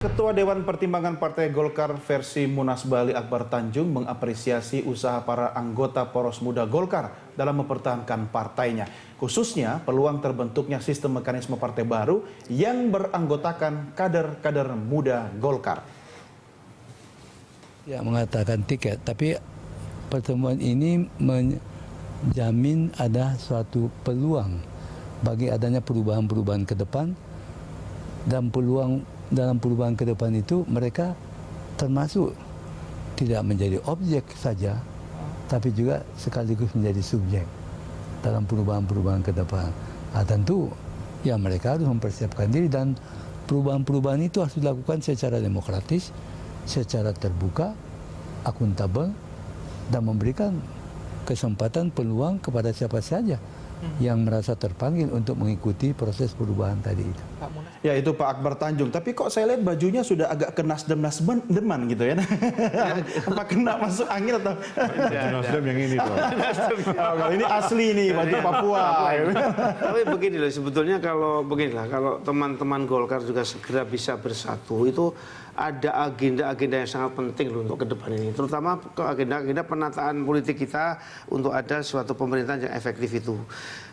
Ketua Dewan Pertimbangan Partai Golkar versi Munas Bali Akbar Tanjung mengapresiasi usaha para anggota Poros Muda Golkar dalam mempertahankan partainya. Khususnya peluang terbentuknya sistem mekanisme partai baru yang beranggotakan kader-kader muda Golkar. Ya, mengatakan tiket, tapi pertemuan ini menjamin ada suatu peluang bagi adanya perubahan-perubahan ke depan, dan peluang dalam perubahan ke depan itu mereka termasuk tidak menjadi objek saja, tapi juga sekaligus menjadi subjek dalam perubahan-perubahan ke depan. Tentu ya mereka harus mempersiapkan diri, dan perubahan-perubahan itu harus dilakukan secara demokratis, secara terbuka, akuntabel, dan memberikan kesempatan peluang kepada siapa saja yang merasa terpanggil untuk mengikuti proses perubahan tadi itu. Ya, itu Pak Akbar Tanjung. Tapi kok saya lihat bajunya sudah agak ke Nasdem-Nasdeman gitu ya. Apa kena masuk angin atau? Nasdem yang ini tuh. Kalau ini asli nih, baju Papua. Tapi begini loh, sebetulnya kalau beginilah, kalau teman-teman Golkar juga segera bisa bersatu, itu ada agenda-agenda yang sangat penting loh untuk ke depan ini. Terutama ke agenda-agenda penataan politik kita untuk ada suatu pemerintahan yang efektif itu.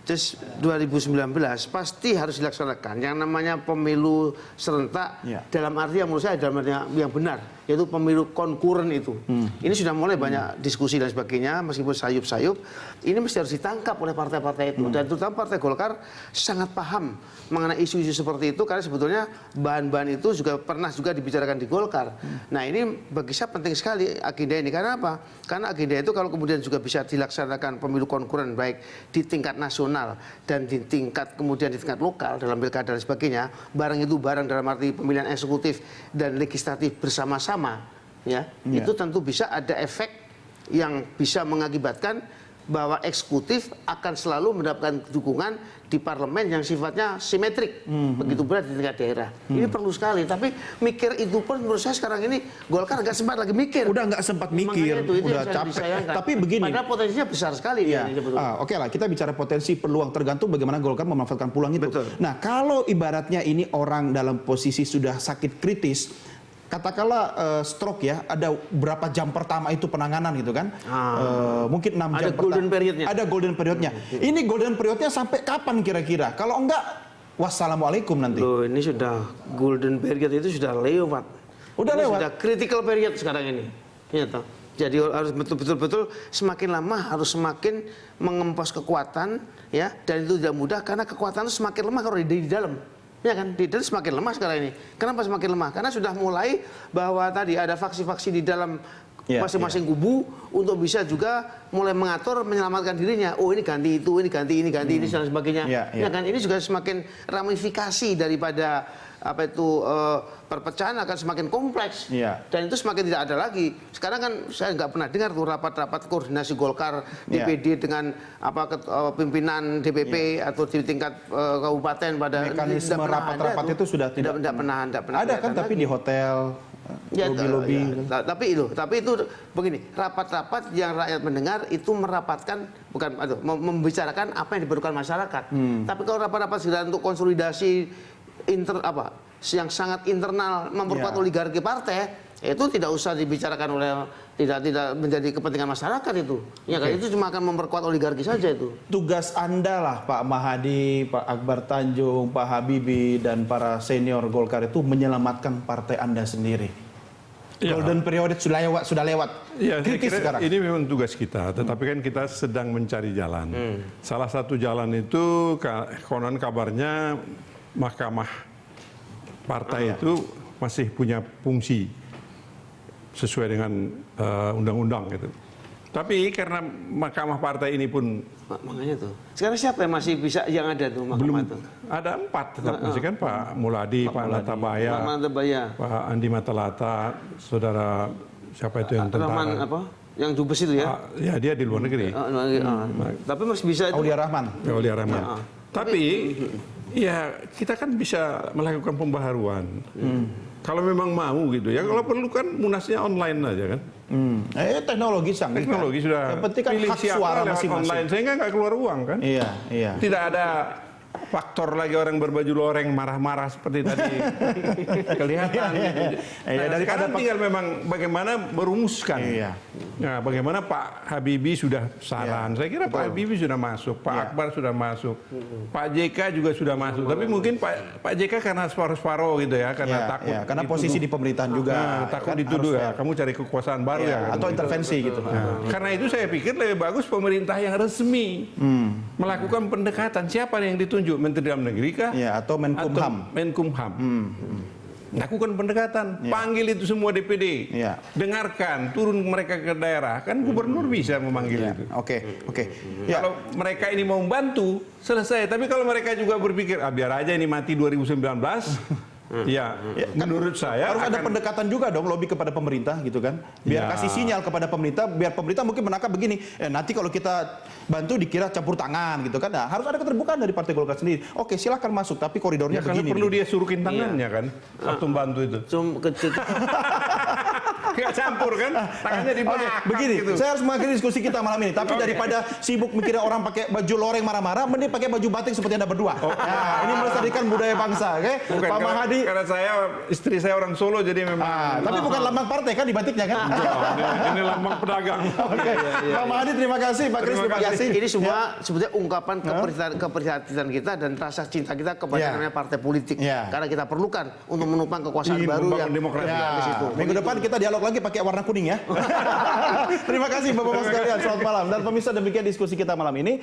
Terus 2019 pasti harus dilaksanakan yang namanya pemilu serentak, dalam arti yang menurut saya dalam arti yang benar, yaitu pemilu konkuren itu. Ini sudah mulai banyak diskusi dan sebagainya, meskipun sayup-sayup, ini mesti harus ditangkap oleh partai-partai itu. Dan terutama Partai Golkar sangat paham mengenai isu-isu seperti itu, karena sebetulnya bahan-bahan itu juga pernah juga dibicarakan di Golkar. Nah, ini bagi saya penting sekali agenda ini. Karena apa? Karena agenda itu kalau kemudian juga bisa dilaksanakan pemilu konkuren, baik di tingkat nasional dan di tingkat kemudian di tingkat lokal dalam pilkada dan sebagainya, barang itu barang dalam arti pemilihan eksekutif dan legislatif bersama-sama, ya, itu tentu bisa ada efek yang bisa mengakibatkan bahwa eksekutif akan selalu mendapatkan dukungan di parlemen yang sifatnya simetrik, begitu berat di tingkat daerah. Ini perlu sekali, tapi mikir itu pun menurut saya sekarang ini Golkar nggak sempat lagi mikir. Udah nggak sempat mikir, itu udah capek. Tapi begini. Padahal potensinya besar sekali. Ya. Oke lah, kita bicara potensi peluang, tergantung bagaimana Golkar memanfaatkan peluang itu. Betul. Nah, kalau ibaratnya ini orang dalam posisi sudah sakit kritis, katakanlah stroke ya, ada berapa jam pertama itu penanganan gitu kan? Mungkin 6 jam. Ada golden periodnya. Ada golden periodnya. Ini golden periodnya sampai kapan kira-kira? Kalau enggak, wassalamualaikum nanti. Loh, ini sudah golden period itu sudah lewat. Udah ini lewat. Sudah critical period sekarang ini. Ya, toh. Jadi harus betul-betul semakin lama harus semakin mengempos kekuatan, ya, dan itu tidak mudah karena kekuatan itu semakin lemah kalau di dalam. Ya kan, di dalam semakin lemah sekarang ini. Kenapa semakin lemah? Karena sudah mulai bahwa tadi ada faksi-faksi di dalam masing-masing kubu untuk bisa juga mulai mengatur, menyelamatkan dirinya. Oh, ini ganti itu, ini ganti ini, ganti ini, dan sebagainya. Ya kan, ini juga semakin ramifikasi daripada apa itu perpecahan akan semakin kompleks, dan itu semakin tidak ada lagi. Sekarang kan saya nggak pernah dengar tuh rapat-rapat koordinasi Golkar DPD dengan apa pimpinan DPP atau di tingkat kabupaten pada mekanisme rapat-rapat itu sudah tidak pernah ada kan, tapi lagi di hotel, lobi-lobi. Tapi itu begini, rapat-rapat yang rakyat mendengar itu merapatkan membicarakan apa yang diperlukan masyarakat. Tapi kalau rapat-rapat sudah untuk konsolidasi yang sangat internal memperkuat oligarki partai, itu tidak usah dibicarakan oleh tidak menjadi kepentingan masyarakat itu. Ya kan, itu cuma akan memperkuat oligarki saja itu. Tugas Anda lah Pak Mahadi, Pak Akbar Tanjung, Pak Habibie dan para senior Golkar itu menyelamatkan partai Anda sendiri. Golden period sudah lewat. Ya, kritis sekarang. Ini memang tugas kita, tetapi kan kita sedang mencari jalan. Salah satu jalan itu konon kabarnya Mahkamah Partai itu masih punya fungsi sesuai dengan undang-undang gitu. Tapi karena Mahkamah Partai ini pun makanya tuh. Sekarang siapa yang masih bisa yang ada tuh Mahkamah belum itu? ada 4 tetap masih kan, Pak Muladi, Pak Natabaya, Pak Andi Matalata, saudara siapa itu yang tentara? Rahman apa? Yang dubes itu ya? Ya, dia di luar negeri. Tapi masih bisa itu. Aulia Rahman. Aulia Rahman. Tapi ya kita kan bisa melakukan pembaharuan. Kalau memang mau gitu ya. Kalau perlu kan munasnya online aja kan. Teknologi canggih. Teknologi sudah. Yang penting kan pilih hak siapa suara lewat masing-masing. online, sehingga nggak keluar uang kan. Iya. Tidak ada faktor lagi orang berbaju loreng marah-marah seperti tadi kelihatan. Nah, sekarang tinggal memang bagaimana merumuskan. Iya. Nah, bagaimana Pak Habibie sudah saran. Saya kira Pak Habibie sudah masuk, Pak Akbar sudah masuk, Pak JK juga sudah masuk. Tapi mungkin Pak JK karena separuh-separuh gitu ya, karena takut. karena dituduh. posisi di pemerintahan juga. Takut kan dituduh harus ya, kamu cari kekuasaan baru ya. Kan? atau intervensi gitu. Karena itu saya pikir lebih bagus pemerintah yang resmi melakukan pendekatan. Siapa yang ditunjuk? Menteri Dalam Negeri kah? Ya, atau Menkumham. Menkumham. Lakukan pendekatan, panggil itu semua DPD, Ya. dengarkan, turun mereka ke daerah, kan gubernur bisa memanggil itu. Oke. Ya. Kalau mereka ini mau membantu, selesai. Tapi kalau mereka juga berpikir, biar aja ini mati 2019, ya, menurut saya Harus ada pendekatan juga dong, lobby kepada pemerintah gitu kan. Biar Ya. kasih sinyal kepada pemerintah, biar pemerintah mungkin menangkap begini. Nanti kalau kita bantu dikira campur tangan gitu kan. Nah, harus ada keterbukaan dari Partai Golkar sendiri. Oke, silakan masuk, tapi koridornya Ya, karena begini. perlu dia suruhin tangannya kan, waktu membantu itu. Nggak campur kan, tangannya di Oke, belakang begini. gitu. Saya harus mengakhiri diskusi kita malam ini. Tapi daripada sibuk mikirin orang pakai baju loreng marah-marah, mending pakai baju batik seperti Anda berdua. Nah, ini melestarikan budaya bangsa, oke? Bukan, Pak Mahadi. karena saya istri saya orang Solo jadi memang. Tapi bukan lambang partai kan di batiknya kan? Ini lambang pedagang. Oke. Pak Mahadi terima kasih, Pak Kris terima kasih. Ini semua sebetulnya ungkapan keprihatinan kita dan rasa cinta kita kepada Ya. namanya partai politik. Ya. Karena kita perlukan untuk menumpang kekuasaan Iya, baru membangun yang demokrasi. yang di situ. Minggu depan kita dialog lagi pakai warna kuning ya. Terima kasih Bapak-Bapak sekalian. Selamat malam. Dan pemirsa, demikian diskusi kita malam ini.